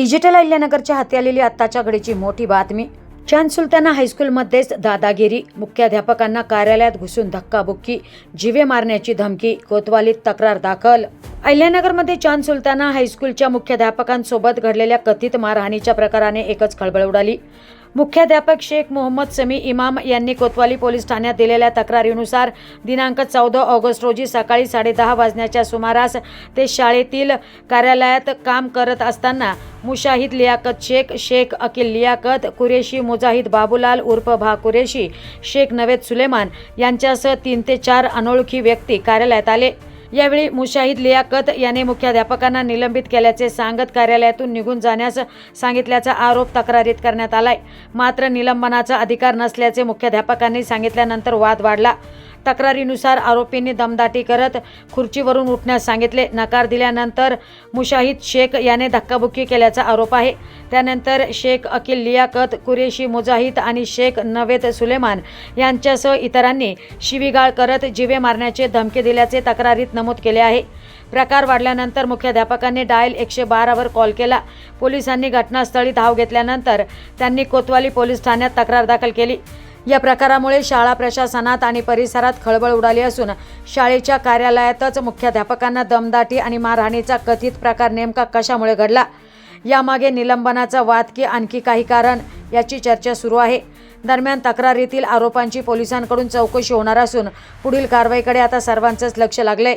Digital अहिल्यानगरच्या हाती आलेली आत्ताच्या घडीची मोठी बातमी। चांद सुलताना हायस्कूलमध्येच दादागिरी, मुख्याध्यापकांना कार्यालयात घुसून धक्काबुक्की, जीवे मारण्याची धमकी, कोतवालीत तक्रार दाखल। अहिल्यानगरमध्ये चांद सुलताना हायस्कूलच्या मुख्याध्यापकांसोबत घडलेल्या कथित मारहाणीच्या प्रकाराने एकच खळबळ उडाली। मुख्याध्यापक शेख मोहम्मद समी इमाम यांनी कोतवाली पोलीस ठाण्यात दिलेल्या तक्रारीनुसार दिनांक 14 ऑगस्ट रोजी सकाळी 10:30 वाजण्याच्या सुमारास ते शाळेतील कार्यालयात काम करत असताना मुशाहिद लियाकत शेख, शेख अकील लियाकत कुरेशी, मुजाहिद बाबूलाल उर्फ भा कुरेशी, शेख नवेद सुलेमान यांच्यासह 3 ते 4 अनोळखी व्यक्ती कार्यालयात आले। यावेळी मुशाहिद लियाकत याने मुख्याध्यापकांना निलंबित केल्याचे सांगत कार्यालयातून निघून जाण्यास सांगितल्याचा आरोप तक्रारीत करण्यात आलाय। मात्र निलंबनाचा अधिकार नसल्याचे मुख्याध्यापकांनी सांगितल्यानंतर वाद वाढला। तक्रारीनुसार आरोपींनी दमदाटी करत खुर्चीवरून उठण्यास सांगितले। नकार दिल्यानंतर मुशाहिद शेख याने धक्काबुक्की केल्याचा आरोप आहे। त्यानंतर शेख अकील लियाकत कुरेशी, मुजाहिद आणि शेख नवेद सुलेमान यांच्यासह इतरांनी शिवीगाळ करत जीवे मारण्याचे धमकी दिल्याचे तक्रारीत नमूद केले आहे। प्रकार वाढल्यानंतर मुख्याध्यापकांनी डायल 112 वर कॉल केला। पोलिसांनी घटनास्थळी धाव घेतल्यानंतर त्यांनी कोतवाली पोलीस ठाण्यात तक्रार दाखल केली। या प्रकारामुळे शाळा प्रशासनात आणि परिसरात खळबळ उडाली असून शाळेच्या कार्यालयातच मुख्याध्यापकांना दमदाटी आणि मारहाणीचा कथित प्रकार नेमका कशामुळे घडला, यामागे निलंबनाचा वाद की आणखी काही कारण याची चर्चा सुरू आहे। दरम्यान तक्रारीतील आरोपांची पोलिसांकडून चौकशी होणार असून पुढील कारवाईकडे आता सर्वांचंच लक्ष लागलंय।